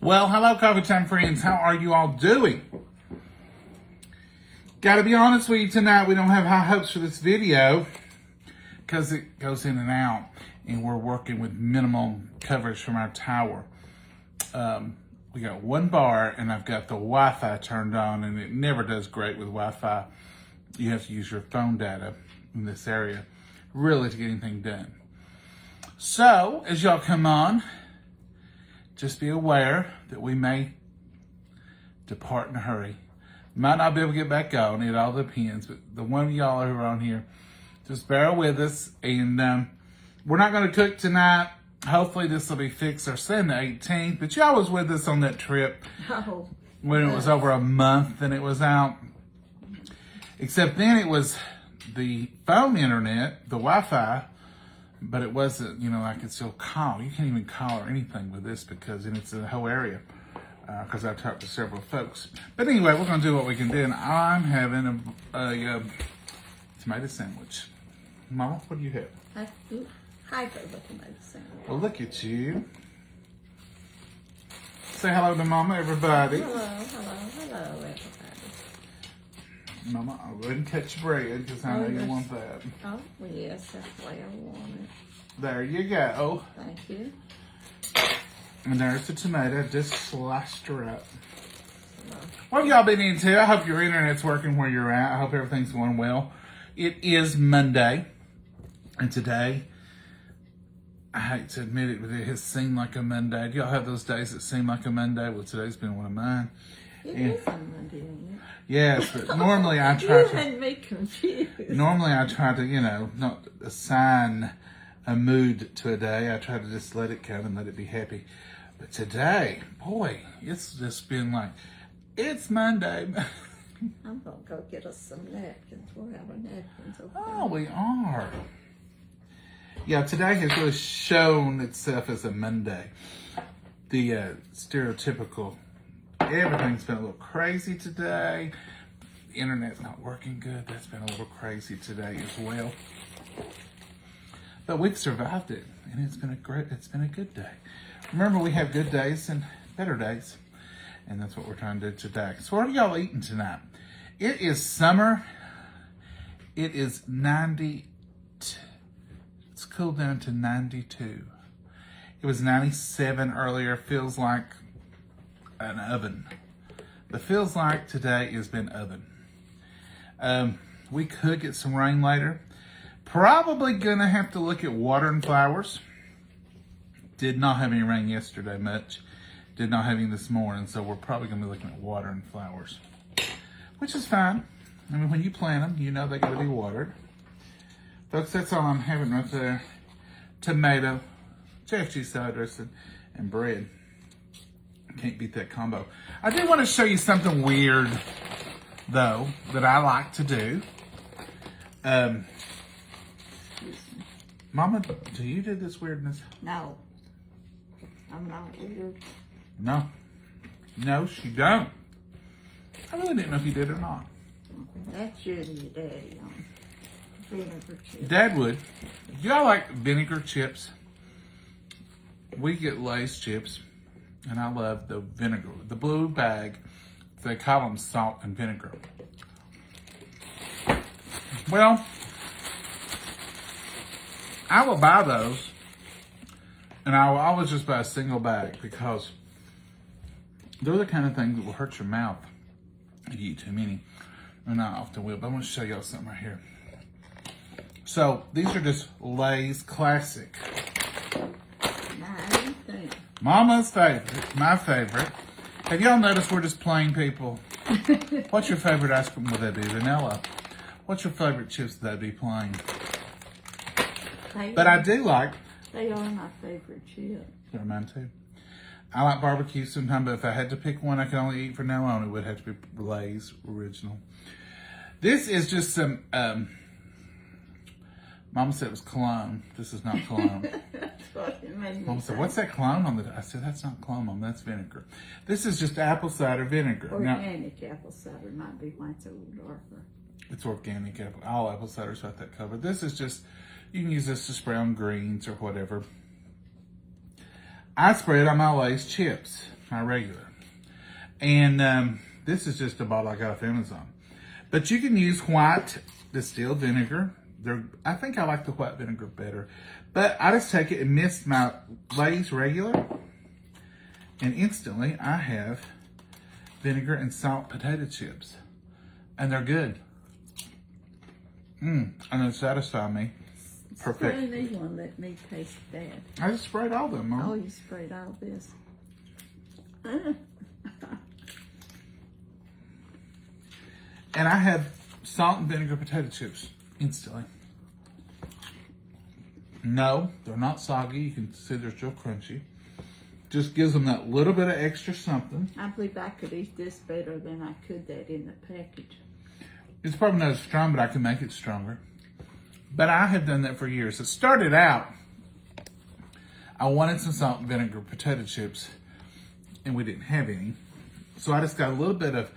Well, hello, Coffee Time friends. How are you all doing? Gotta be honest with you tonight, we don't have high hopes for this video because it goes in and out, and we're working with minimal coverage from our tower. We got one bar, and I've got the Wi-Fi turned on, and it never does great with Wi-Fi. You have to use your phone data in this area really to get anything done. So, as y'all come on, just be aware that we may depart in a hurry. Might not be able to get back on, it all depends, but the one of y'all who are on here, just bear with us, and we're not going to cook tonight. Hopefully this will be fixed. They're saying the 18th, but y'all was with us on that trip when it was over a month and it was out. Except then it was the phone internet, the Wi-Fi, but it wasn't, I could still call. You can't even call or anything with this because it's the whole area. Because I've talked to several folks. But anyway, we're going to do what we can do. And I'm having a tomato sandwich. Mama, what do you have? Hi, tomato sandwich. Well, look at you. Say hello to Mama, everybody. Hello, everybody. Mama, I'll go ahead and cut your bread because I know you want that. Oh, well, yes, that's the way I want it. There you go. Thank you. And there's the tomato. Just sliced her up. What have y'all been into? I hope your internet's working where you're at. I hope everything's going well. It is Monday. And today, I hate to admit it, but it has seemed like a Monday. Do y'all have those days that seem like a Monday? Well, today's been one of mine. It is a Monday, isn't it? Yes, but normally I try You to... had me confused. Normally I try to, not assign a mood to a day. I try to just let it come and let it be happy. But today, boy, it's just been like, it's Monday. I'm going to go get us some napkins. We'll have our napkins over there. Oh, we are. Yeah, today has really shown itself as a Monday. The stereotypical, everything's been a little crazy today. The internet's not working good. That's been a little crazy today as well. But we've survived it, and it's been a good day. Remember, we have good days and better days, and that's what we're trying to do today. So what are y'all eating tonight? It is summer. It is 90. It's cooled down to 92. It was 97 earlier. Feels like an oven. But feels like today has been oven. We could get some rain later. Probably gonna have to look at watering flowers. Did not have any rain yesterday much. Did not have any this morning, so we're probably gonna be looking at watering flowers, which is fine. I mean, when you plant them, they gotta be watered. Folks, that's all I'm having right there. Tomato, JFG salad dressing, and bread. Can't beat that combo. I do want to show you something weird, though, that I like to do. Mama, do you do this weirdness? No. I'm not weird. No, she don't. I really didn't know if you did or not. That's you and your daddy on vinegar chips. Dad would. Y'all like vinegar chips? We get Lay's chips, and I love the vinegar. The blue bag, they call them salt and vinegar. Well, I will buy those, and I will always just buy a single bag because they're the kind of things that will hurt your mouth if you eat too many. And I often will, but I'm going to show y'all something right here. So, these are just Lay's Classic. Mama's favorite, my favorite. Have y'all noticed we're just plain people? What's your favorite ice cream? Would that be vanilla? What's your favorite chips? Would that be plain? But I do like... They are my favorite chips. They're mine too. I like barbecue sometimes, but if I had to pick one I could only eat from now on, it would have to be Lay's original. This is just some... Mama said it was cologne. This is not cologne. Mama said, what's that cologne on the... I said, that's not cologne, Mom. That's vinegar. This is just apple cider vinegar. Organic apple cider might be why it's a little darker. It's organic apple. All apple cider's got that covered. This is just... You can use this to spray on greens or whatever. I spray it on my Lay's chips. my regular. And this is just a bottle I got off Amazon. But you can use white distilled vinegar. I think I like the white vinegar better. But I just take it and mix my Lay's regular. And instantly I have vinegar and salt potato chips. And they're good. And they satisfy me. Perfect. Spray me one, let me taste that. I just sprayed all of them, Mom. Oh, you sprayed all this. And I have salt and vinegar potato chips instantly. No, they're not soggy. You can see they're still crunchy. Just gives them that little bit of extra something. I believe I could eat this better than I could that in the package. It's probably not as strong, but I can make it stronger. But I have done that for years. It started out, I wanted some salt and vinegar potato chips, and we didn't have any. So I just got a little bit of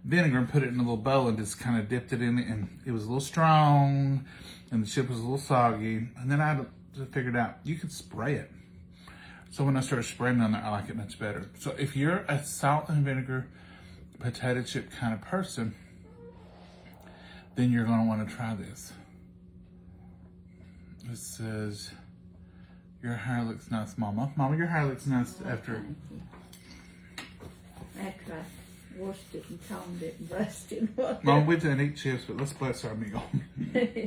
vinegar and put it in a little bowl and just kind of dipped it in it, and it was a little strong, and the chip was a little soggy. And then I figured out you could spray it. So when I started spraying on it, I like it much better. So if you're a salt and vinegar potato chip kind of person, then you're going to want to try this. It says, your hair looks nice, Mama. Mama, your hair looks nice after. After I washed it and combed it and brushed it. Mom, we didn't eat chips, but let's bless our meal. Yeah.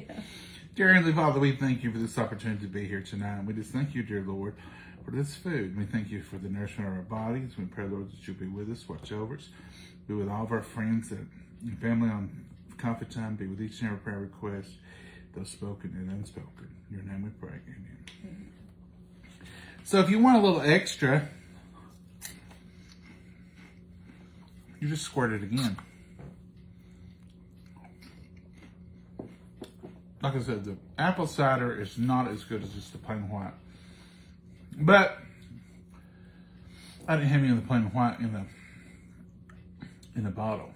Dear Heavenly Father, we thank you for this opportunity to be here tonight. And we just thank you, dear Lord, for this food. We thank you for the nourishment of our bodies. We pray, Lord, that you'll be with us, watch over us, be with all of our friends and family on coffee time, be with each and every prayer request, those spoken and unspoken. In your name we pray. Amen. So if you want a little extra, you just squirt it again. Like I said, the apple cider is not as good as just the plain white. But I didn't have any of the plain white in the bottle.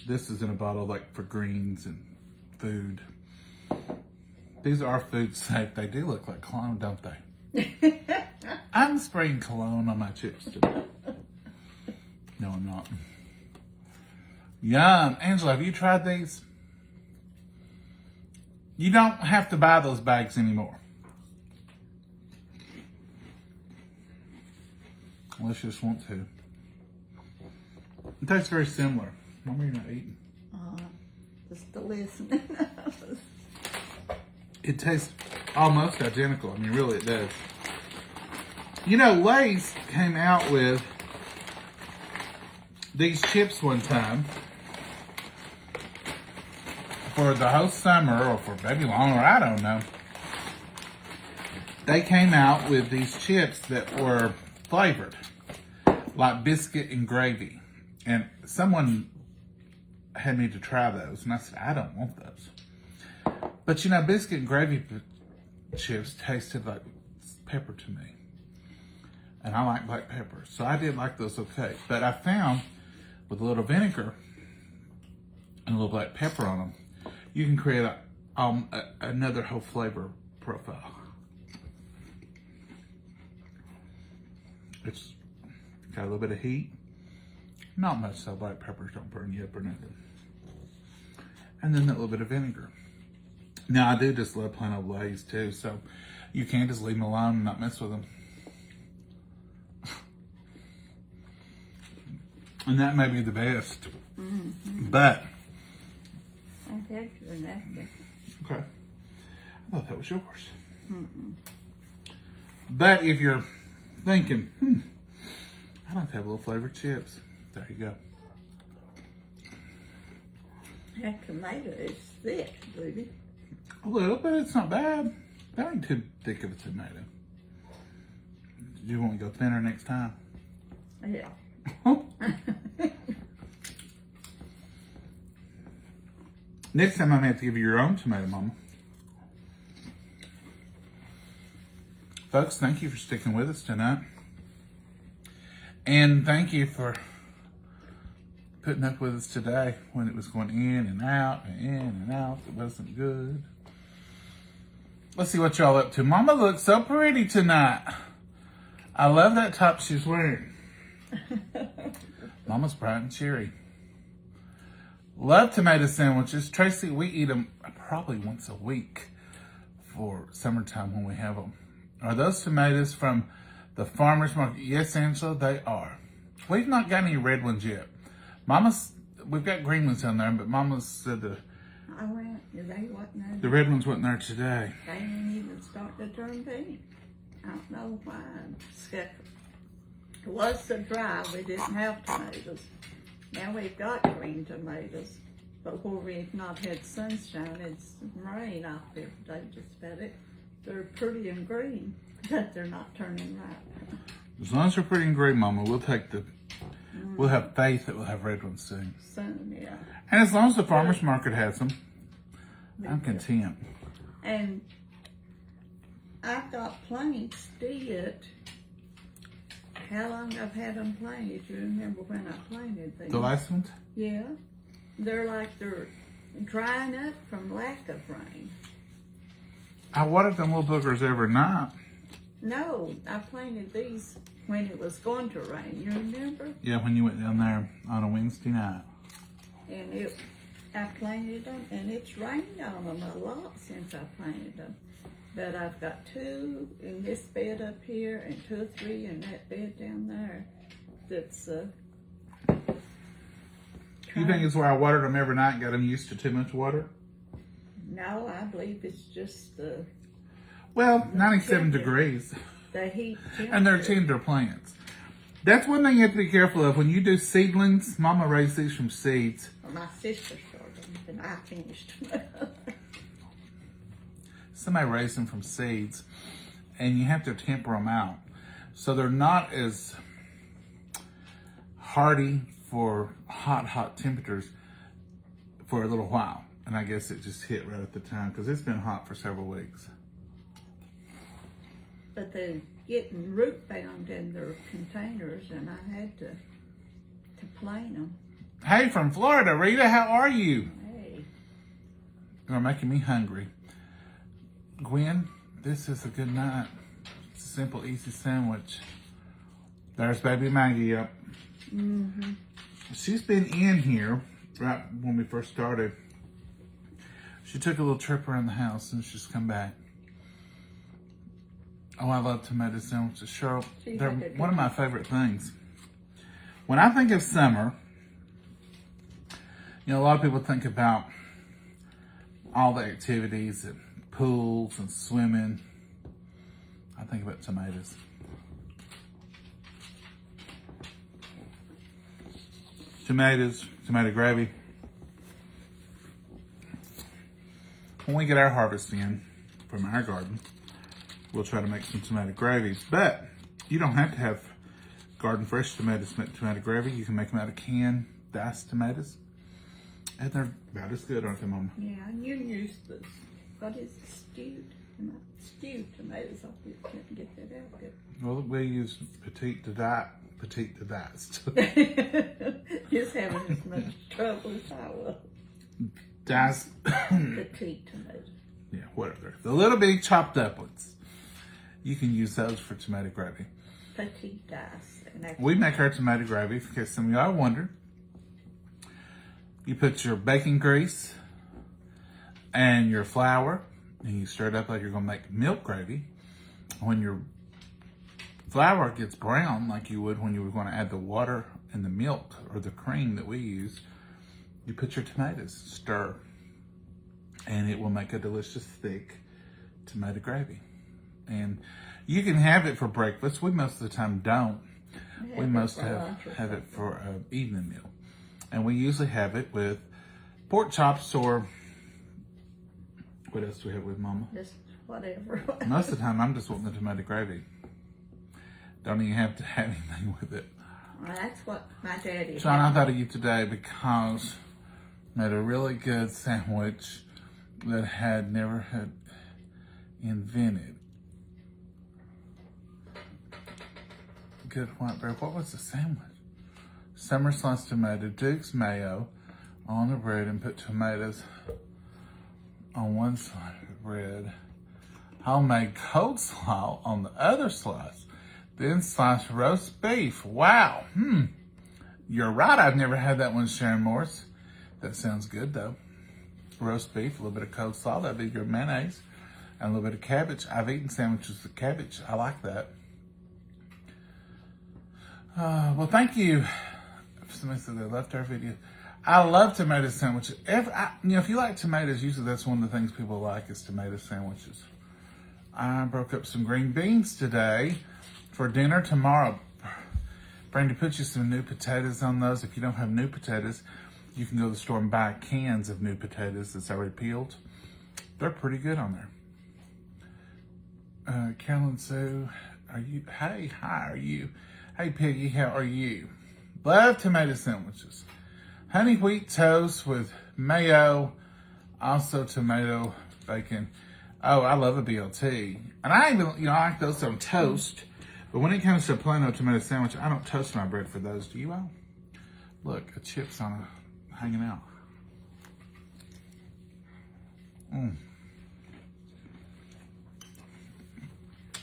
This is in a bottle like for greens and food. These are food safe. They do look like cologne, don't they? I'm spraying cologne on my chips today. No, I'm not. Yum. Angela, have you tried these? You don't have to buy those bags anymore. Unless you just want to. It tastes very similar. Mama, you're not eating. Just to listen. It tastes almost identical. I mean, really, it does. You know, Lay's came out with these chips one time for the whole summer, or for maybe longer, I don't know. They came out with these chips that were flavored, like biscuit and gravy. And someone had me to try those, and I said, I don't want those. But you know, biscuit and gravy chips tasted like pepper to me. And I like black pepper, so I did like those okay. But I found with a little vinegar and a little black pepper on them, you can create another whole flavor profile. It's got a little bit of heat. Not much, so black peppers don't burn you up or nothing. And then that little bit of vinegar. Now, I do just love plain old Lay's too, so you can just leave them alone and not mess with them. And that may be the best. Mm-hmm. But. I've had your napkin. Okay. I thought that was yours. Mm-mm. But if you're thinking, I'd like to have a little flavored chips. There you go. That tomato is thick, baby. A little, but it's not bad. That ain't too thick of a tomato. Do you want to go thinner next time? Yeah. Next time I'm going to have to give you your own tomato, Mama. Folks, thank you for sticking with us tonight. And thank you for putting up with us today when it was going in and out and in and out. It wasn't good. Let's see what y'all up to. Mama looks so pretty tonight. I love that top she's wearing. Mama's bright and cheery. Love tomato sandwiches. Tracy, we eat them probably once a week for summertime when we have them. Are those tomatoes from the farmer's market? Yes, Angela, they are. We've not got any red ones yet. We've got green ones down there, but Mama said the red ones wasn't there today. They didn't even start to turn pink. I don't know why. It was so dry, we didn't have tomatoes. Now we've got green tomatoes, but where we've not had sunshine, it's rain out there today just about it. They're pretty and green, but they're not turning right. As long as they're pretty and green, Mama, we'll have faith that we'll have red ones soon. Soon, yeah. And as long as the farmer's market has them, I'm content. And I've got plants still. How long I've had them planted? You remember when I planted them? The last ones? Yeah. They're drying up from lack of rain. I watered them little boogers every night. No, I planted these when it was going to rain. You remember? Yeah, when you went down there on a Wednesday night. And I planted them, and it's rained on them a lot since I planted them. But I've got 2 in this bed up here and 2 or 3 in that bed down there. That's You think it's where I watered them every night and got them used to too much water? No, I believe it's just the 97 degrees. The heat temperature. And they're tender plants. That's one thing you have to be careful of. When you do seedlings, Mama raised these from seeds. Well, my sister started them, and I finished them. Somebody raised them from seeds, and you have to temper them out. So they're not as hardy for hot temperatures for a little while. And I guess it just hit right at the time because it's been hot for several weeks. But they're getting root bound in their containers, and I had to plane them. Hey, from Florida, Rita, how are you? Hey. You're making me hungry. Gwen, this is a good night. It's a simple, easy sandwich. There's baby Maggie up. Mm-hmm. She's been in here right when we first started. She took a little trip around the house and she's come back. Oh, I love tomato sandwiches. Cheryl, they're one of my favorite things. When I think of summer, a lot of people think about all the activities and pools and swimming. I think about tomatoes. Tomatoes, tomato gravy. When we get our harvest in from our garden, we'll try to make some tomato gravies. But you don't have to have garden fresh tomatoes to make tomato gravy. You can make them out of canned diced tomatoes. And they're about as good, aren't they, Mama? Yeah, and you can use this. What is it? Stewed tomatoes. I can't get that out good. Well, we use petite to diced. Just having as much trouble as I will. Diced. Petite tomatoes. Yeah, whatever. The little big chopped up ones. You can use those for tomato gravy. Petite dice. We make our tomato gravy, in case some of y'all wonder. You put your bacon grease and your flour, and you stir it up like you're going to make milk gravy. When your flour gets brown, like you would when you were going to add the water and the milk or the cream that we use, you put your tomatoes, stir, and it will make a delicious thick tomato gravy. And you can have it for breakfast. We most of the time don't. We most have it for an evening meal. And we usually have it with pork chops or what else do we have with Mama? Just whatever. Most of the time, I'm just wanting the tomato gravy. Don't even have to have anything with it. Well, that's what my daddy John, I thought of you today because I made a really good sandwich that had never had invented good white bread. What was the sandwich? Summer sliced tomato, Duke's mayo on the bread, and put tomatoes on one side of the bread. Homemade coleslaw on the other slice. Then sliced roast beef. Wow. You're right. I've never had that one, Sharon Morris. That sounds good, though. Roast beef, a little bit of coleslaw. That'd be your mayonnaise. And a little bit of cabbage. I've eaten sandwiches with cabbage. I like that. Well, thank you. Somebody said they loved our video. I love tomato sandwiches. If you like tomatoes, usually that's one of the things people like is tomato sandwiches. I broke up some green beans today for dinner tomorrow. Brandy, put you some new potatoes on those. If you don't have new potatoes, you can go to the store and buy cans of new potatoes that's already peeled. They're pretty good on there. Carolyn Sue, hi, are you? Hey, Peggy, how are you? Love tomato sandwiches. Honey wheat toast with mayo, also tomato, bacon. Oh, I love a BLT. And I even, I like those on toast. But when it comes to a plain old tomato sandwich, I don't toast my bread for those. Do you all? Look, a chips hanging out.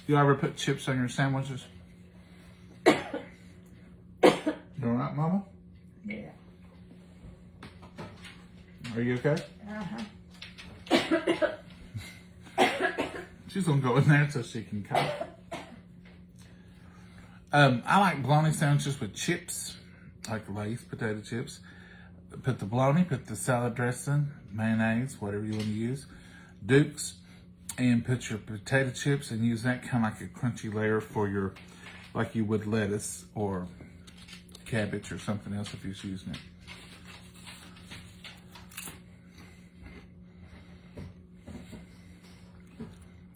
You ever put chips on your sandwiches? You all right, Mama? Yeah. Are you okay? Uh-huh. She's gonna go in there so she can cook. I like bologna sandwiches with chips, like Lay's potato chips. Put the bologna, put the salad dressing, mayonnaise, whatever you want to use, Duke's, and put your potato chips and use that kind of like a crunchy layer for your, like you would lettuce or cabbage or something else if you're using it.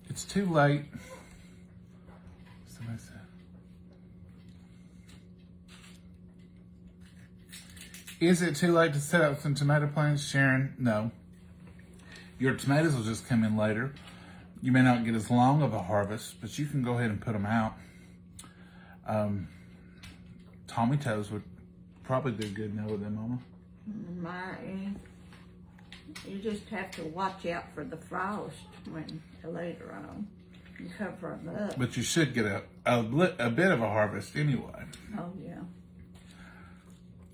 It's too late. Somebody said. Is it too late to set up some tomato plants, Sharon? No. Your tomatoes will just come in later. You may not get as long of a harvest, but you can go ahead and put them out. Tomatoes would probably do good now with them, Mama. You just have to watch out for the frost when later on and cover them up. But you should get a bit of a harvest anyway. Oh, yeah.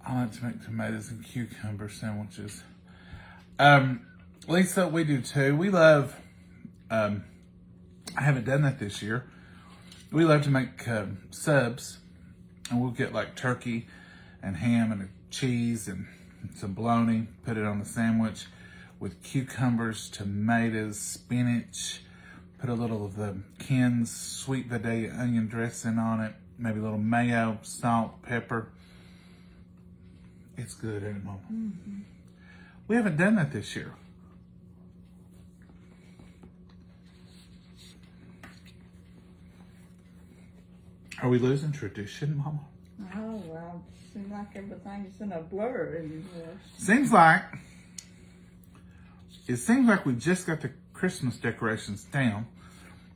I like to make tomatoes and cucumber sandwiches. Lisa, we do too. We love, I haven't done that this year. We love to make subs, and we'll get like turkey and ham and cheese and some bologna, put it on the sandwich with cucumbers, tomatoes, spinach, put a little of the Ken's sweet Vidalia onion dressing on it, maybe a little mayo, salt, pepper. It's good, isn't it, Mama? Mm-hmm. We haven't done that this year. Are we losing tradition, Mama? Oh, well, it seems like everything's in a blur anymore. It seems like we just got the Christmas decorations down,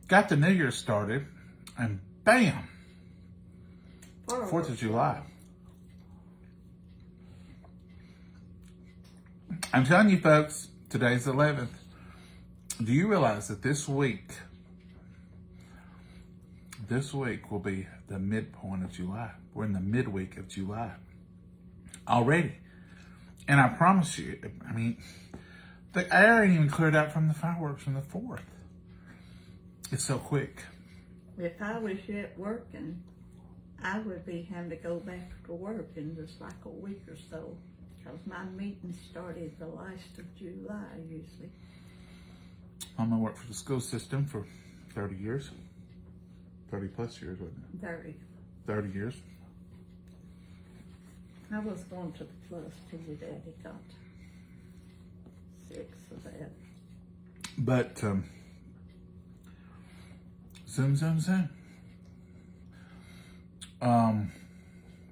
got the New Year started, and bam, 4th of July. I'm telling you folks, today's the 11th. Do you realize that this week will be the midpoint of July? We're in the midweek of July already. And I promise you, the air ain't even cleared out from the fireworks from the 4th. It's so quick. If I was yet working, I would be having to go back to work in just like a week or so. Because my meeting started the last of July, usually. Mama worked for the school system for 30 years. 30 plus years, wasn't it? 30. 30 years. I was going to the plus till your daddy got 6 of that. But, zoom.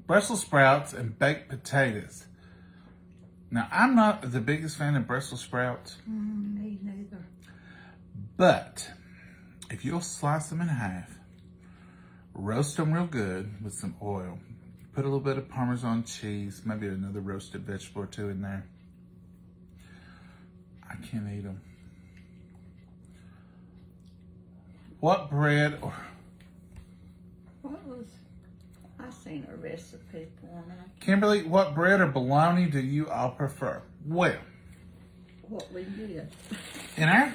Brussels sprouts and baked potatoes. Now, I'm not the biggest fan of Brussels sprouts. Me neither. But if you'll slice them in half, roast them real good with some oil, put a little bit of Parmesan cheese, maybe another roasted vegetable or two in there. I can't eat them. What bread or... What? I seen a recipe for it. Kimberly, what bread or bologna do you all prefer? Well, What we did. in our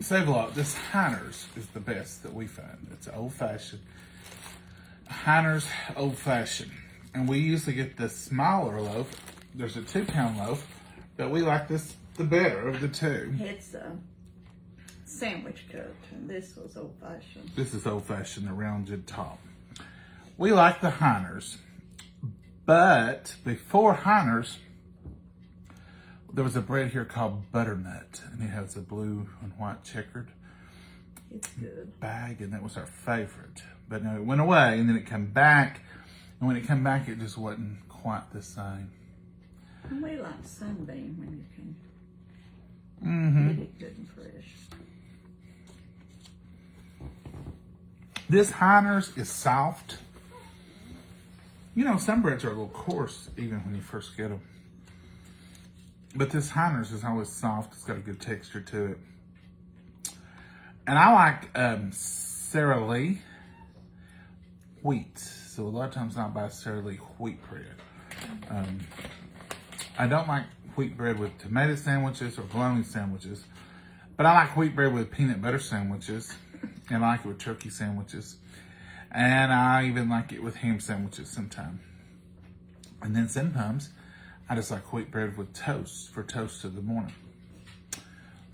Save-A-Lot, this Heiner's is the best that we find. It's old-fashioned. Heiner's old-fashioned. And we usually get the smaller loaf. There's a 2-pound loaf, but we like this the better of the two. It's a sandwich cut, and this was old-fashioned. This is old-fashioned, the rounded top. We like the Heiner's, but before Heiner's, there was a bread here called butternut, and it has a blue and white checkered It's good. bag, and that was our favorite. But no, it went away, and then it came back, and when it came back, it just wasn't quite the same. And we like sunbeam when you can Mm-hmm. get it good and fresh. This Heiner's is soft. You know, some breads are a little coarse even when you first get them. But this Heiner's is always soft. It's got a good texture to it. And I like Sara Lee wheat. So a lot of times I'll buy Sara Lee wheat bread. I don't like wheat bread with tomato sandwiches or bologna sandwiches. But I like wheat bread with peanut butter sandwiches. And I like it with turkey sandwiches. And I even like it with ham sandwiches sometimes. And then sometimes I just like wheat bread with toast for toast of the morning.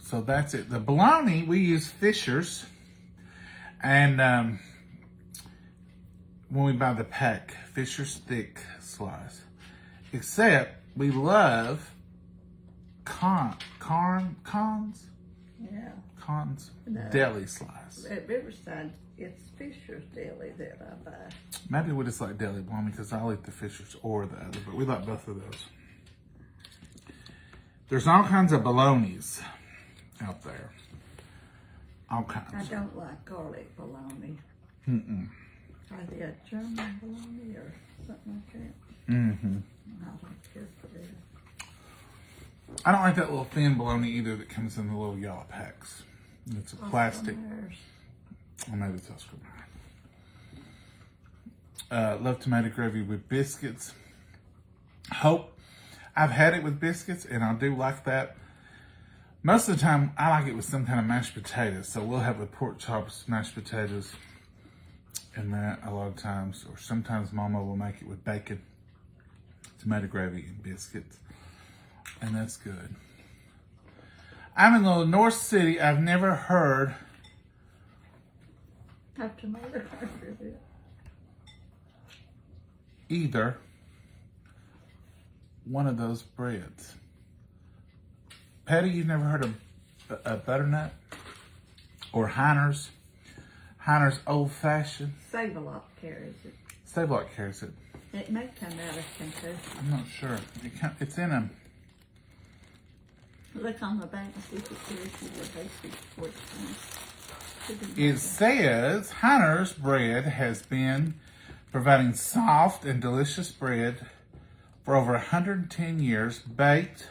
So that's it. The bologna, we use Fisher's. And when we buy the pack, Fisher's thick slice. Except we love Cons Yeah. No. deli slice. At Riverside, it's Fisher's Deli that I buy. Maybe we just like deli bologna because I'll eat the Fisher's or the other, but we like both of those. There's all kinds of bolognas out there. All I kinds. don't like garlic bologna. Mm-mm. Are they a German bologna or something like that? Mm-hmm. I don't care for that. I don't like that little thin bologna either that comes in the little yellow packs. It's a plastic. Or maybe it's Oscar Mayer. Love tomato gravy with biscuits. Hope. I've had it with biscuits, and I do like that. Most of the time, I like it with some kind of mashed potatoes. So we'll have the pork chops, mashed potatoes, and that a lot of times. Or sometimes Mama will make it with bacon, tomato gravy, and biscuits. And that's good. I'm in Little North City. I've never heard Have tomato gravy. either one of those breads. Patty, you've never heard of a butternut? Or Heiner's? Heiner's Old Fashioned? Save-A-Lot carries it. Save-A-Lot carries it. It may come out of Kentucky. I'm not sure. It's in a... Look on the back and see if it carries you the basic pork. It says Heiner's bread has been providing soft and delicious bread for over 110 years, baked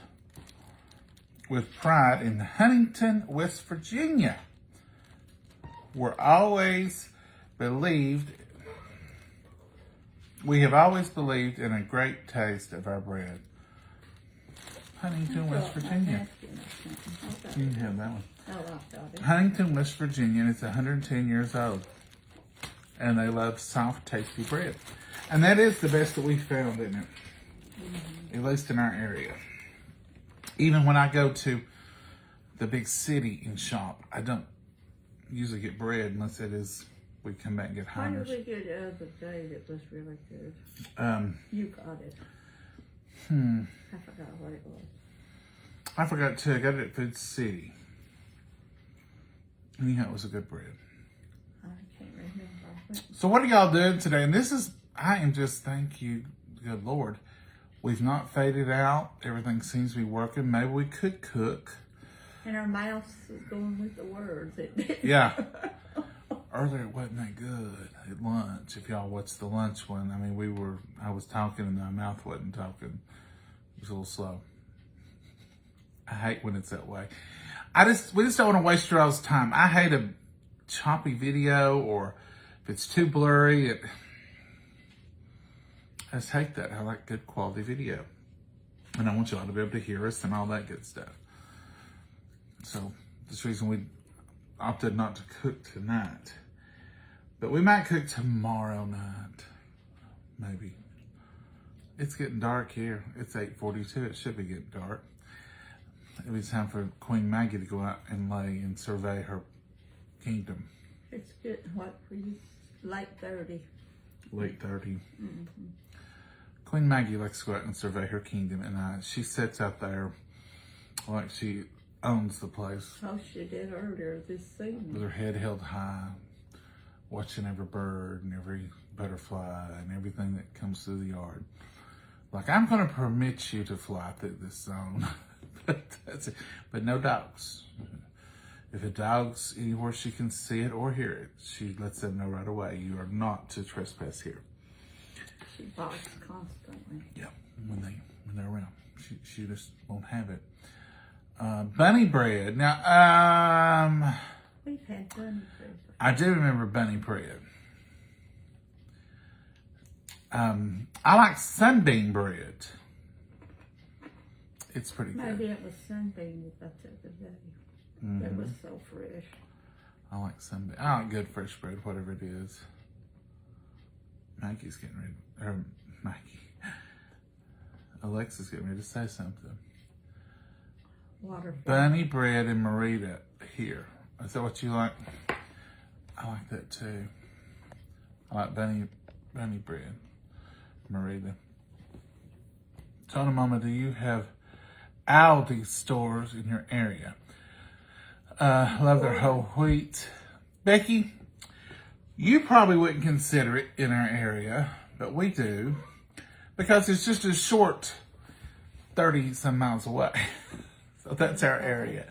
with pride in Huntington, West Virginia. We have always believed in a great taste of our bread. Huntington, West Virginia. You can have that one. Oh, I've got it. Huntington, West Virginia, and it's 110 years old. And they love soft, tasty bread. And that is the best that we found, isn't it? Mm-hmm. At least in our area. Even when I go to the big city and shop, I don't usually get bread unless it is, we come back and get Why Heiner's. did we get the other day that was really good? You got it. I forgot what it was. I forgot too. I got it at Food City. And yeah, it was a good bread. I can't remember. So what are y'all doing today? And this is, I am just, thank you, good Lord. We've not faded out. Everything seems to be working. Maybe we could cook. And our mouths is going with the words. Yeah. Earlier it wasn't that good at lunch. If y'all watched the lunch one, I mean, I was talking and my mouth wasn't talking. It was a little slow. I hate when it's that way. We just don't want to waste y'all's time. I hate a choppy video or If it's too blurry, I just hate that. I like good quality video. And I want y'all to be able to hear us and all that good stuff. So, this reason we opted not to cook tonight. But we might cook tomorrow night. Maybe. It's getting dark here. It's 8:42. It should be getting dark. It was time for Queen Maggie to go out and lay and survey her kingdom. It's getting what for you? Late 30. Late 30. Mm-hmm. Queen Maggie likes to go out and survey her kingdom, and she sits out there like she owns the place. Oh, she did earlier this season. With her head held high, watching every bird and every butterfly and everything that comes through the yard. Like, I'm going to permit you to fly through this zone. But that's it. But no dogs. If a dog's anywhere she can see it or hear it, she lets them know right away, you are not to trespass here. She barks constantly. Yeah, when they're around. She just won't have it. Bunny bread. Now, We've had bunny bread. I do remember bunny bread. I like sunbeam bread. It's pretty good. Maybe it was sunbeam that I took today. Mm-hmm. It was so fresh. I like sunbeam. I like good fresh bread, whatever it is. Maggie's getting ready. Or Maggie. Alexa's getting ready to say something. Water. Bunny bread and Marita here. Is that what you like? I like that too. I like bunny bread. Marita. John and Momma, do you have Aldi stores in your area? Love their whole wheat. Becky, you probably wouldn't consider it in our area, but we do. Because it's just a short 30 some miles away. So that's our area.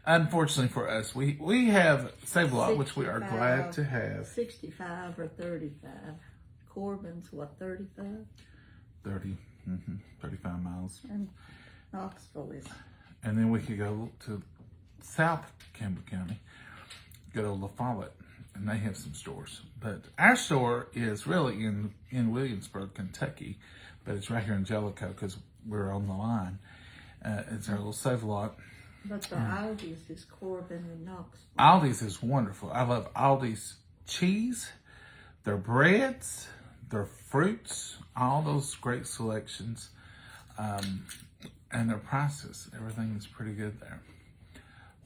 Unfortunately for us, we have Save-A-Lot, which we are glad to have. 65 or 35. Corbin's what, 35? 30, 35 miles. And Knoxville is. And then we could go to South Campbell County, go to La Follette, and they have some stores. But our store is really in Williamsburg, Kentucky, but it's right here in Jellico because we're on the line. It's our little Save-A-Lot. But the Aldi's is Corbin and Knoxville. Aldi's is wonderful. I love Aldi's cheese, their breads, their fruits, all those great selections, and their prices. Everything is pretty good there.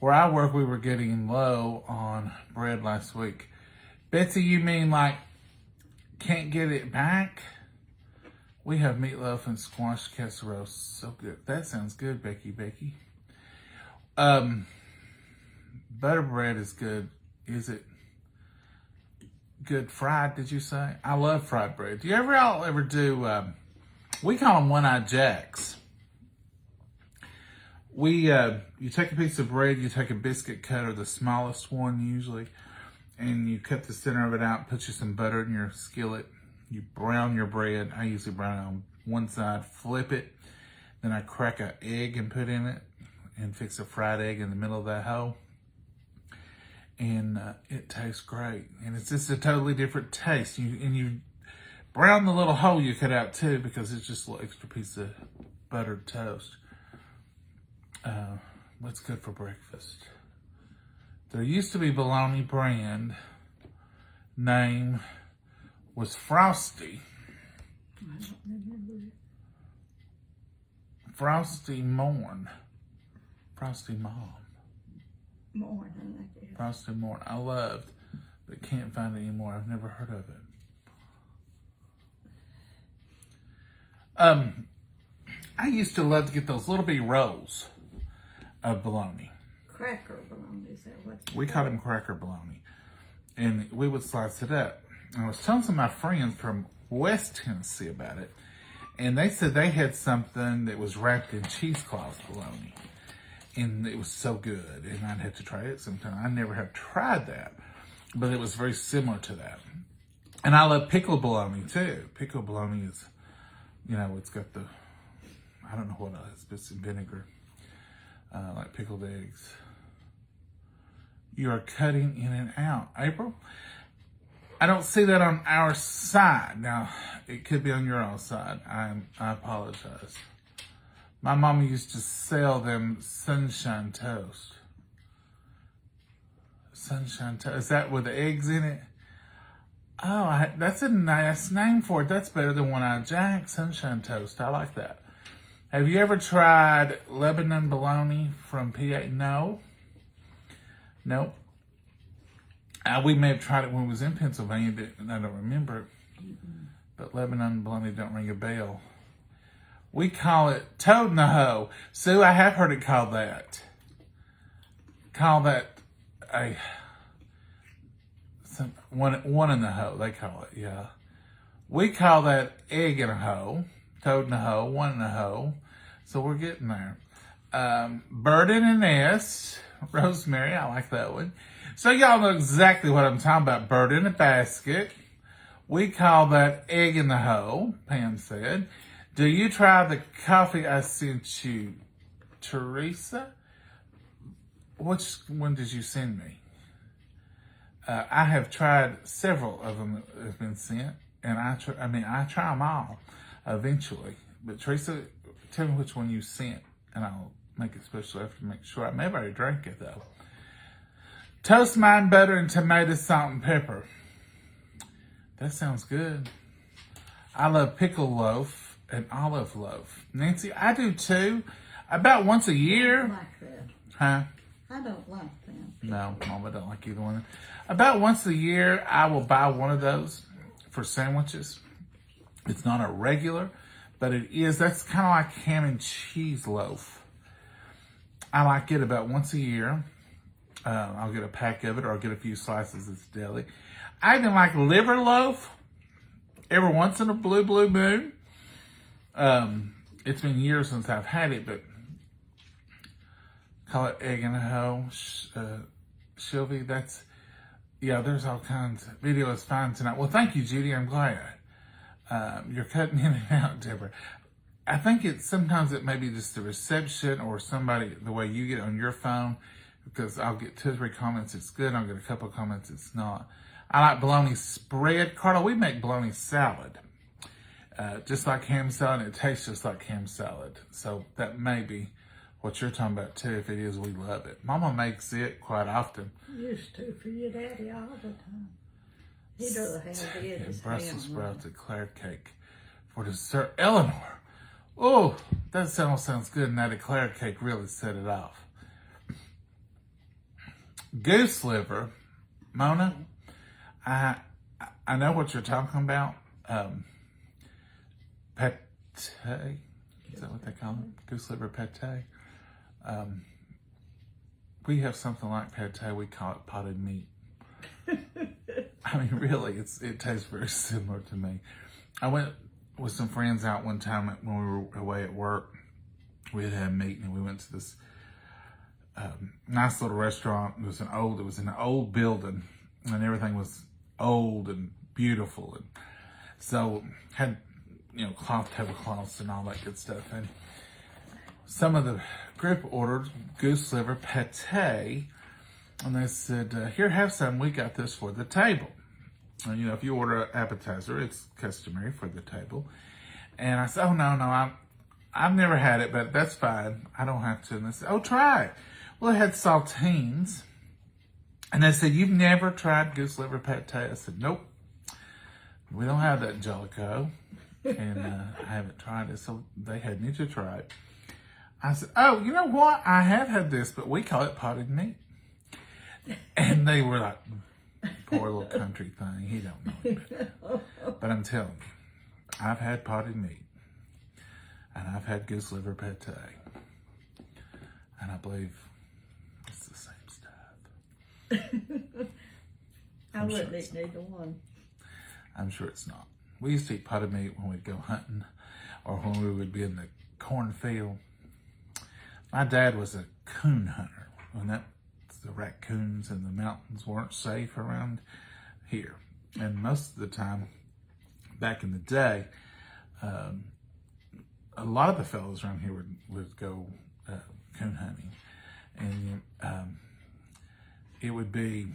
Where I work, we were getting low on bread last week. Betsy, you mean like can't get it back? We have meatloaf and squash casserole. So good. That sounds good, Becky. Butter bread is good. Is it good fried, did you say? I love fried bread. Do you ever do, we call them one-eyed jacks. You take a piece of bread, you take a biscuit cutter, the smallest one usually, and you cut the center of it out, put you some butter in your skillet. You brown your bread. I usually brown it on one side, flip it. Then I crack an egg and put in it and fix a fried egg in the middle of that hole. And it tastes great. And it's just a totally different taste. You brown the little hole you cut out too because it's just a little extra piece of buttered toast. What's good for breakfast? There used to be bologna brand. Name was Frosty. I don't remember it. Frosty Morn. Frosty Mom. Morning, I guess. Frosty Morn. I loved, but can't find it anymore. I've never heard of it. I used to love to get those little bitty rolls of bologna. Cracker bologna, is that what? We called them cracker bologna. And we would slice it up. I was telling some of my friends from West Tennessee about it. And they said they had something that was wrapped in cheesecloth bologna. And it was so good. And I'd have to try it sometime. I never have tried that. But it was very similar to that. And I love pickled bologna too. Pickled bologna is, it's got the, I don't know what else, but some vinegar. Like pickled eggs. You are cutting in and out. April? I don't see that on our side. Now, it could be on your all side. I apologize. My mama used to sell them sunshine toast. Sunshine toast. Is that with the eggs in it? Oh, that's a nice name for it. That's better than One-Eyed Jack. Sunshine toast. I like that. Have you ever tried Lebanon bologna from PA? No. Nope. We may have tried it when we was in Pennsylvania, and I don't remember it. But Lebanon bologna don't ring a bell. We call it toad in the hoe. Sue, I have heard it called that. Call that one in the hoe. They call it, yeah. We call that egg in a hoe, toad in a hoe, one in a hoe. So we're getting there. Bird in a nest. Rosemary, I like that one. So y'all know exactly what I'm talking about. Bird in a basket. We call that egg in the hoe, Pam said. Do you try the coffee I sent you, Teresa? Which one did you send me? I have tried several of them that have been sent, and I try them all eventually. But Teresa, tell me which one you sent, and I'll make a special effort to make sure. I may have already drank it though. Toast mine butter and tomato, salt and pepper. That sounds good. I love pickle loaf and olive loaf. Nancy, I do too. About once a year. I don't like that. Huh? I don't like them. No, Mama don't like either one. About once a year, I will buy one of those for sandwiches. It's not a regular, but it is. That's kind of like ham and cheese loaf. I like it about once a year. I'll get a pack of it, or I'll get a few slices at the deli. I even like liver loaf every once in a blue moon. It's been years since I've had it, but call it egg in a hoe. Sylvie, there's all kinds. Video is fine tonight. Well, thank you, Judy. I'm glad. You're cutting in and out, Deborah. I think sometimes it may be just the reception or somebody, the way you get it on your phone, because I'll get 2 or 3 comments, it's good, and I'll get a couple of comments, it's not. I like bologna spread. Carla, we make bologna salad. Just like ham salad, and it tastes just like ham salad. So that may be what you're talking about too. If it is, we love it. Mama makes it quite often. Used to for your daddy all the time. He doesn't have it. And Brussels sprouts eclair cake for dessert. Eleanor, oh, that sounds good, and that eclair cake really set it off. Goose liver, Mona, I know what you're talking about. Pate, is that what they call it? Goose liver pate. We have something like pate. We call it potted meat. I mean, really, it tastes very similar to me. I went with some friends out one time when we were away at work. We had meat, and we went to this nice little restaurant. It was in an old building, and everything was old and beautiful, and so had tablecloths and all that good stuff. And some of the group ordered goose liver pate, and they said, "Here, have some. We got this for the table." And, if you order an appetizer, it's customary for the table. And I said, "Oh no, I've never had it, but that's fine. I don't have to." And they said, "Oh, try it." Well, it had saltines. And they said, "You've never tried goose liver pate?" I said, "Nope. We don't have that, Jellico. And I haven't tried it." So they had me to try it. I said, "Oh, you know what? I have had this, but we call it potted meat." And they were like, "Poor little country thing. He don't know it." But I'm telling you, I've had potted meat. And I've had goose liver pate. And I believe it's the same stuff. I wouldn't eat neither one. I'm sure it's not. We used to eat potted meat when we'd go hunting or when we would be in the cornfield. My dad was a coon hunter. When the raccoons in the mountains weren't safe around here. And most of the time, back in the day, a lot of the fellows around here would go coon hunting. And it would be,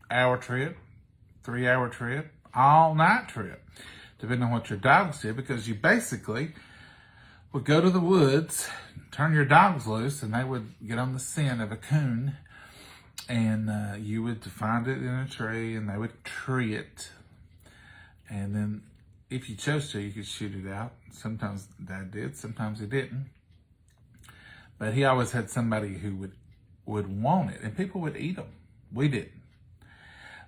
hour trip, 3-hour trip, all night trip, depending on what your dogs did, because you basically would go to the woods, turn your dogs loose, and they would get on the scent of a coon, and you would find it in a tree, and they would tree it. And then if you chose to, you could shoot it out. Sometimes Dad did, sometimes he didn't. But he always had somebody who would want it, and people would eat them. We didn't.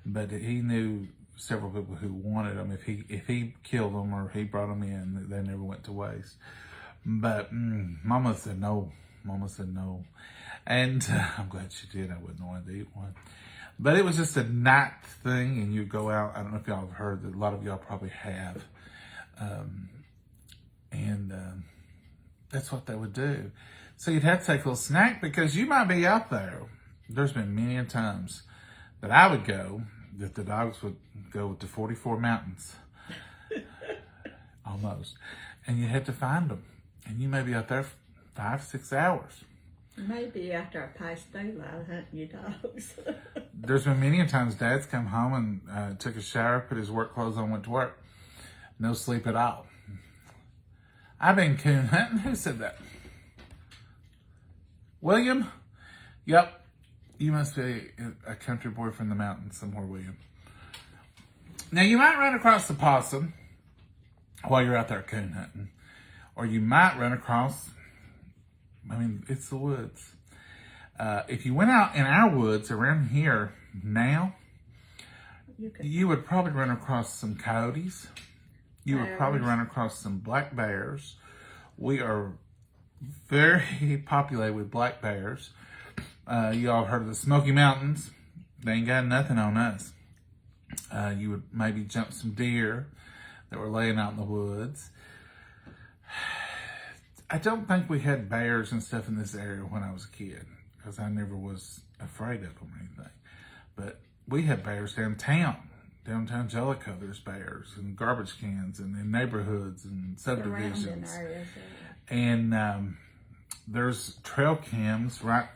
But he knew several people who wanted them. If he killed them or he brought them in, they never went to waste. But Mama said no. Mama said no. And I'm glad she did. I wouldn't want to eat one. But it was just a night thing, and you'd go out. I don't know if y'all have heard that. A lot of y'all probably have. That's what they would do. So you'd have to take a little snack because you might be out there. There's been many times that I would go, that the dogs would go to 44 mountains. Almost. And you had to find them. And you may be out there 5-6 hours. Maybe after I passed daylight hunting your dogs. There's been many times Dad's come home and took a shower, put his work clothes on, went to work. No sleep at all. I've been coon hunting. Who said that? William? Yep. You must be a country boy from the mountains somewhere, William. Now, you might run across the possum while you're out there coon hunting. Or you might run across, it's the woods. If you went out in our woods around here now, you would probably run across some coyotes. You would probably run across some black bears. We are very populated with black bears. You all heard of the Smoky Mountains. They ain't got nothing on us. You would maybe jump some deer that were laying out in the woods. I don't think we had bears and stuff in this area when I was a kid, because I never was afraid of them or anything. But we had bears downtown. Downtown Jellico, there's bears and garbage cans and in neighborhoods and subdivisions. And there's trail cams right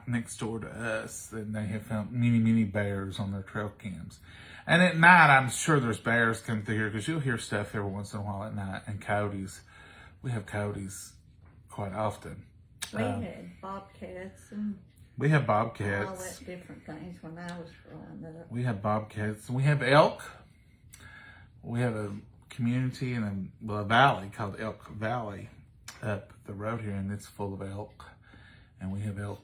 next door to us, and they have found many bears on their trail cams. And at night, I'm sure there's bears come through here, because you'll hear stuff every once in a while at night. And coyotes, we have coyotes quite often. We had bobcats and we have bobcats. all that different things when I was growing up. We have bobcats, and we have elk. We have a community in a valley called Elk Valley up the road here, and it's full of elk. And we have elk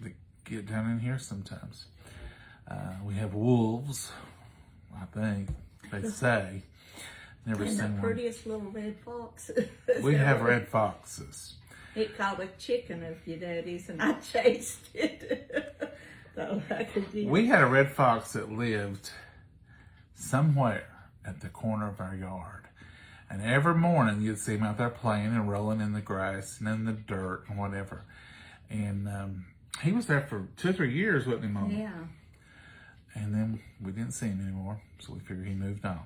that get down in here sometimes. We have wolves, I think they say. Never and seen the one. prettiest little red fox. We have red foxes. It called a chicken of your daddy's, and I chased it. So I could get We had a red fox that lived somewhere at the corner of our yard. And every morning you'd see him out there playing and rolling in the grass and in the dirt and whatever. And he was there for 2 or 3 years, wasn't he, Mom? Yeah. And then we didn't see him anymore, so we figured he moved on.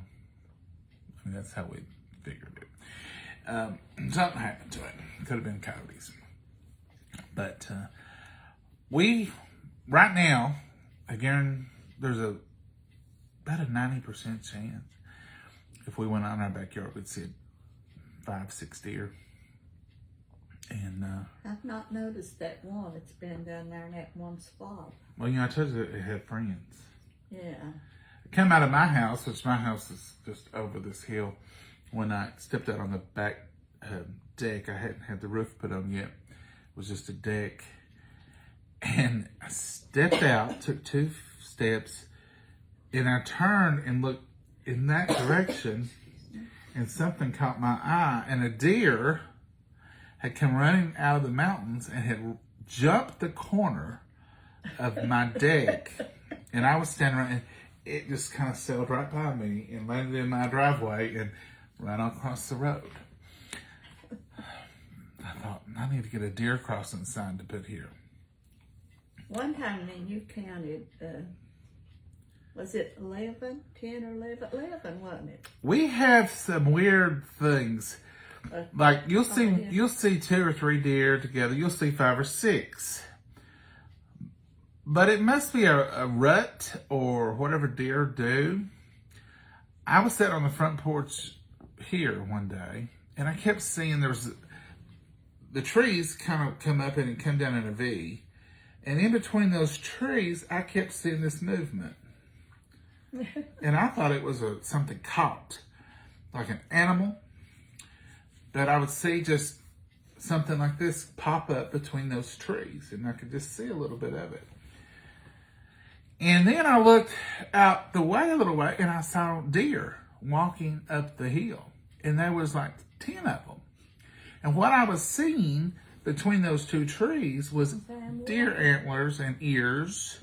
That's how we figured it. Something happened to it. Could have been coyotes. But right now, again, there's about a 90% chance if we went out in our backyard, we'd see 5-6 deer. And I've not noticed that one. It's been down there in that one spot. well, I told you it had friends. Yeah. Come out of my house, which my house is just over this hill. When I stepped out on the back deck, I hadn't had the roof put on yet. It was just a deck. And I stepped out, took 2 steps, and I turned and looked in that direction, and something caught my eye, and a deer had come running out of the mountains and had jumped the corner of my deck. And I was standing right, and it just kind of sailed right by me and landed in my driveway and ran across the road. I thought, I need to get a deer crossing sign to put here. One time then you counted, was it 11, 10 or 11, wasn't it? We have some weird things. Like you'll see 2 or 3 deer together. You'll see 5 or 6. But it must be a rut or whatever deer do. I was sitting on the front porch here one day, and I kept seeing the trees kind of come up and come down in a V. And in between those trees, I kept seeing this movement. And I thought it was something caught, like an animal. But I would see just something like this pop up between those trees, and I could just see a little bit of it. And then I looked out the way a little way, and I saw deer walking up the hill. And there was like 10 of them. And what I was seeing between those two trees was deer antlers and ears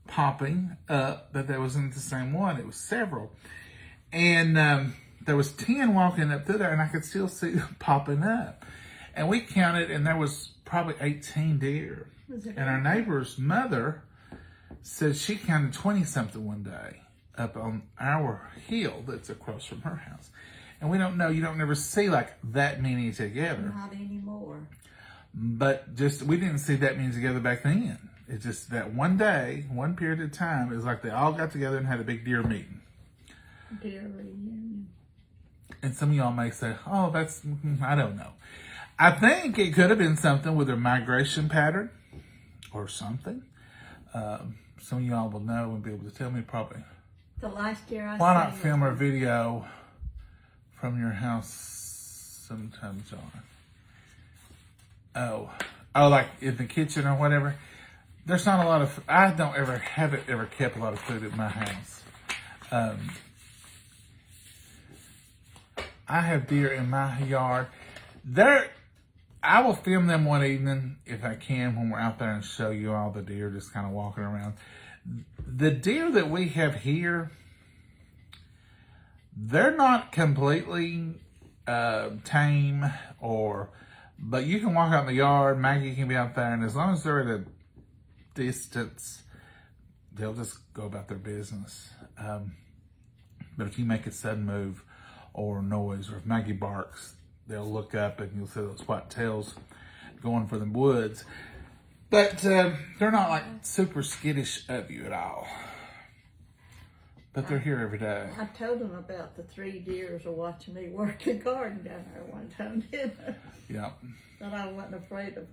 popping up, but that wasn't the same one. It was several. And there was 10 walking up through there, and I could still see them popping up. And we counted, and there was probably 18 deer. And our neighbor's mother said she counted 20-something one day up on our hill that's across from her house. And we don't know, you don't never see like that many together. Not anymore. But we didn't see that many together back then. It's just that one day, one period of time, it was like they all got together and had a big deer meeting. Deer reunion. And some of y'all may say, oh, I don't know. I think it could have been something with their migration pattern or something. Some of y'all will know and be able to tell me probably. The last year Why not film a video from your house sometime, John? Oh, like in the kitchen or whatever. There's not a lot of, I don't ever kept a lot of food at my house. I have deer in my yard. I will film them one evening if I can when we're out there and show you all the deer just kind of walking around. The deer that we have here, they're not completely tame but you can walk out in the yard, Maggie can be out there, and as long as they're at a distance, they'll just go about their business. But if you make a sudden move or noise, or if Maggie barks, they'll look up and you'll see those white tails going for the woods. But they're not like super skittish of you at all. But they're here every day. I told them about the 3 deers are watching me work the garden down there one time, didn't I? Yeah. That I wasn't afraid of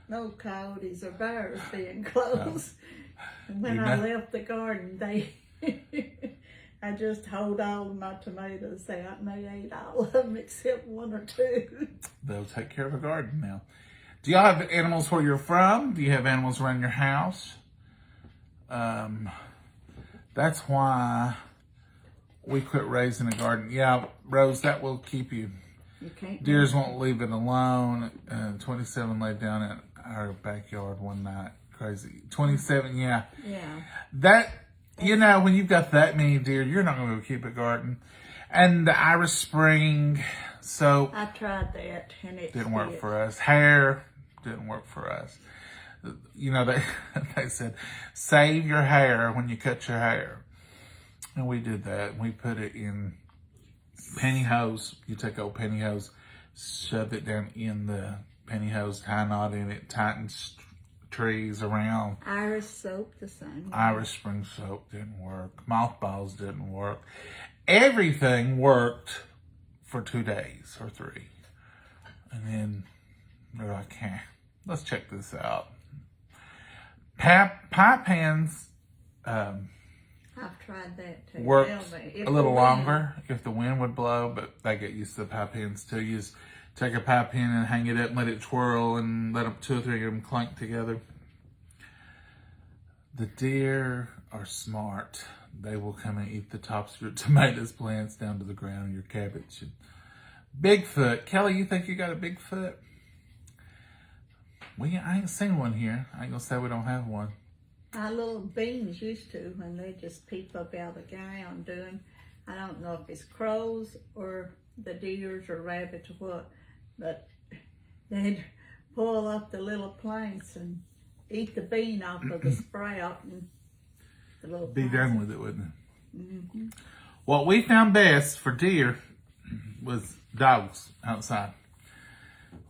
no coyotes or bears being close. And when I left the garden, I just hold all of my tomatoes out, and they ate all of them except 1 or 2. They'll take care of a garden now. Do y'all have animals where you're from? Do you have animals around your house? That's why we quit raising a garden. Yeah, Rose, that will keep you. Deers won't leave it alone. 27 laid down in our backyard one night. Crazy. 27, yeah. Yeah. That, when you've got that many deer, you're not going to be able to keep a garden. And the Irish Spring soap. I tried that, and it didn't work for us. Hair didn't work for us. They said, save your hair when you cut your hair. And we did that. We put it in pantyhose. You take old pantyhose, shove it down in the pantyhose, tie a knot in it, tighten trees around. Irish soap, the same. Irish Spring soap didn't work. Mothballs didn't work. Everything worked for 2 days or 3. And then they're like, let's check this out. Pie pans I've tried that too. worked a little longer if the wind would blow, but they get used to the pie pans too. You just take a pie pan and hang it up and let it twirl and let them 2 or 3 of them clank together. The deer are smart. They will come and eat the tops of your tomatoes plants down to the ground and your cabbage. And Bigfoot. Kelly, you think you got a Bigfoot? I ain't seen one here. I ain't gonna say we don't have one. Our little beans used to, when they just peep up out of the ground doing, I don't know if it's crows or the deers or rabbits or what, but they'd pull up the little plants and eat the bean off of the sprout and the little Be plants. done with it, wouldn't it? Mm-hmm. What we found best for deer was dogs outside.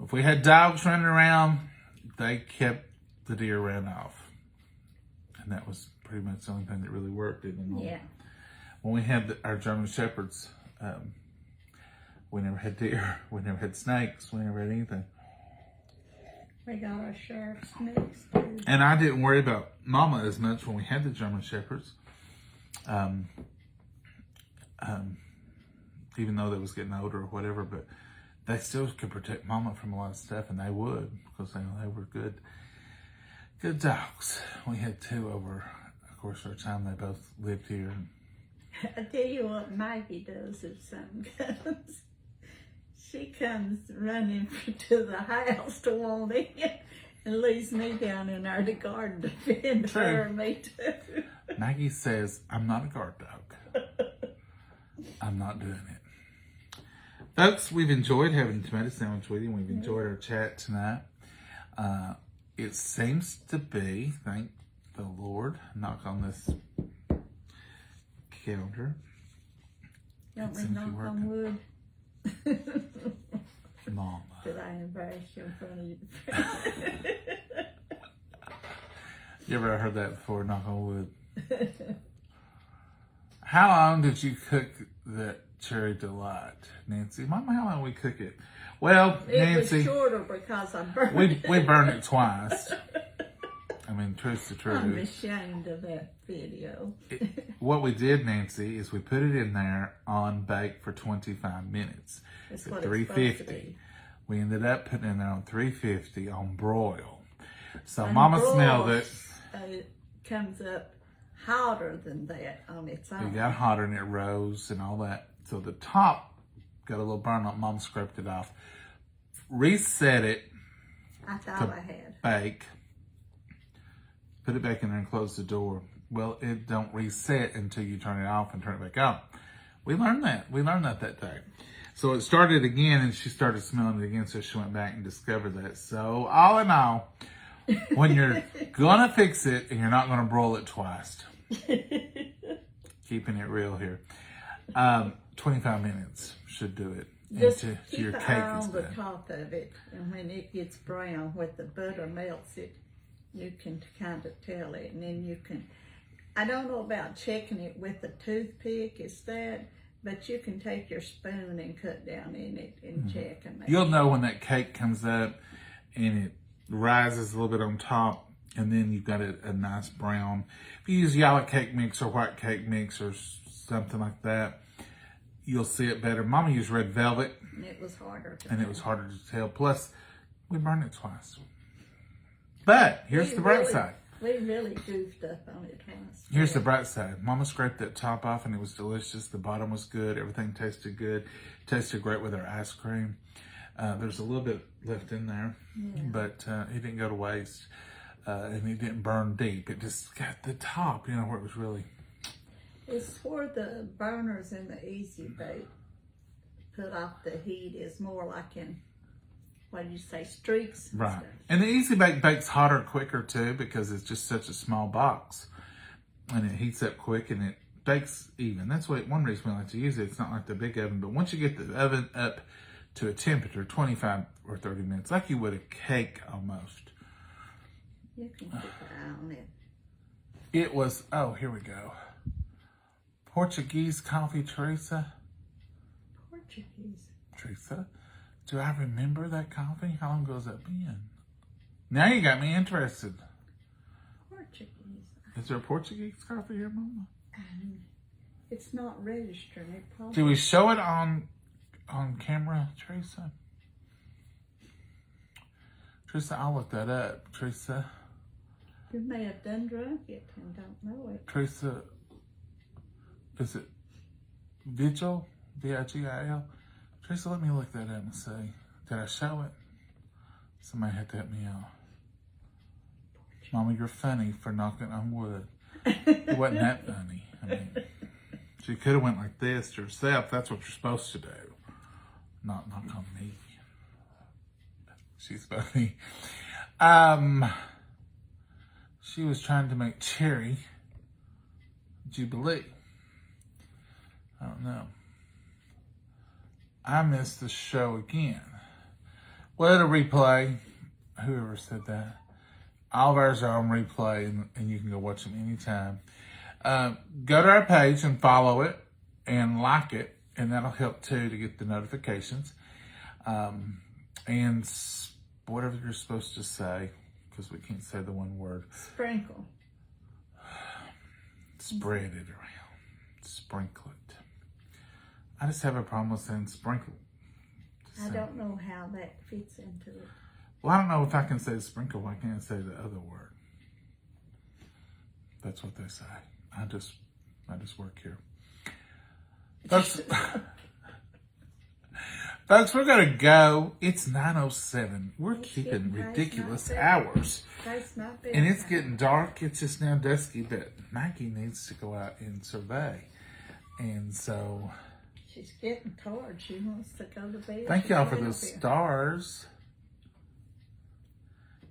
If we had dogs running around, they kept the deer ran off. And that was pretty much the only thing that really worked, didn't it? Yeah. When we had our German Shepherds, we never had deer, we never had snakes, we never had anything. We got our share of snakes too. And I didn't worry about Mama as much when we had the German Shepherds. Even though they was getting older or whatever, but they still could protect Mama from a lot of stuff, and they would, because they were good dogs. We had two over, of course, our time they both lived here. I tell you what Maggie does if something comes. She comes running to the house to want in and leaves me down in our garden to fend her and me too. Maggie says, I'm not a guard dog. I'm not doing it. Folks, we've enjoyed having tomato sandwich with you. We've enjoyed our chat tonight. It seems to be, thank the Lord, knock on this calendar. Don't we knock on wood? Mama. Did I embarrass you in front of you? You ever heard that before, knock on wood? How long did you cook that cherry delight, Nancy? Mama, how long we cook it? Well, Nancy, it was shorter because I burned we burned it twice. I mean, truth to truth. I'm ashamed of that video. What we did, Nancy, is we put it in there on bake for 25 minutes That's at what 350. We ended up putting it in there on 350 on broil. So And Mama broil, smelled it. It comes up hotter than that on its own. It got hotter and it rose and all that. So the top got a little burn on. Mom scraped it off. Reset it. I thought I had. Bake. Put it back in there and close the door. Well, it don't reset until you turn it off and turn it back on. We learned that. We learned that day. So it started again and she started smelling it again. So she went back and discovered that. So all in all, when you're going to fix it and you're not going to broil it twice, keeping it real here, 25 minutes should do it. Just to keep your an cake eye is on the done. top of it, and when it gets brown, with the butter melts it, you can kind of tell it, and then you can, I don't know about checking it with a toothpick, is that, but you can take your spoon and cut down in it and check and make You'll know when that cake comes up and it rises a little bit on top, and then you've got a nice brown. If you use yellow cake mix or white cake mix or something like that, you'll see it better. Mama used red velvet. and it was harder to And it was harder to tell. Plus, we burned it twice. But here's the bright side. We really goofed up on it once. Here's the bright side. Mama scraped that top off and it was delicious. The bottom was good. Everything tasted good. Tasted great with our ice cream. There's a little bit left in there, but it didn't go to waste. And it didn't burn deep. It just got the top, you know, where it was really... It's where the burners in the Easy Bake put off the heat is more like in, what do you say, streaks? And Right. stuff. And the Easy Bake bakes hotter quicker too because it's just such a small box. And it heats up quick and it bakes even. That's one reason we like to use it. It's not like the big oven, but once you get the oven up to a temperature, 25 or 30 minutes, like you would a cake almost. You can keep an eye on it. It was, oh, here we go. Portuguese coffee, Teresa. Portuguese. Teresa, do I remember that coffee? How long ago has that been? Now you got me interested. Portuguese. Is there a Portuguese coffee here, Mama? It's not registered. It probably. Do we show it on camera, Teresa? Teresa, I'll look that up. Teresa. You may have done drunk it and don't know it. Teresa, is it Vigil? V-I-G-I-L? Teresa, let me look that up and see. Did I show it? Somebody had to help me out. Mama, you're funny for knocking on wood. It wasn't that funny. I mean, she could have went like this to herself. That's what you're supposed to do. Not knock on me. She's funny. She was trying to make cherry Jubilee. I don't know. I missed the show again. What a replay. Whoever said that. All of ours are on replay, and you can go watch them anytime. Go to our page and follow it and like it, and that'll help too to get the notifications. And whatever you're supposed to say, because we can't say the one word. Sprinkle. Spread it around. Sprinkle it. I just have a problem with saying sprinkle. I don't know how that fits into it. Well, I don't know if I can say sprinkle. Why can't I say the other word? That's what they say. I just work here. Folks, we're going to go. It's 9:07. We're keeping ridiculous hours. And it's getting dark. It's just now dusky, but Maggie needs to go out and survey. And so... she's getting tired. She wants to go to bed. Thank y'all for those stars.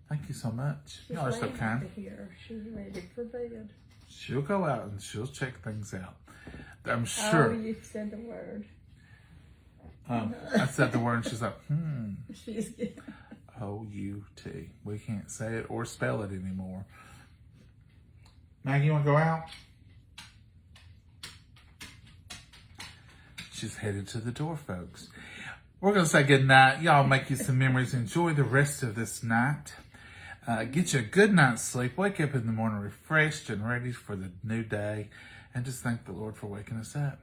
Thank you so much. Y'all are so kind. She's ready for bed. She'll go out and she'll check things out. I'm sure. Oh, you said the word. I said the word and she's like, She's getting... O-U-T. We can't say it or spell it anymore. Maggie, you want to go out? She's headed to the door, folks. We're going to say good night. Y'all make you some memories. Enjoy the rest of this night. Get you a good night's sleep. Wake up in the morning refreshed and ready for the new day. And just thank the Lord for waking us up.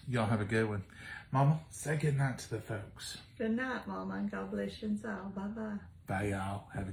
Y'all have a good one. Mama, say good night to the folks. Good night, Mama, and God bless you all. Bye-bye. Bye, y'all. Have a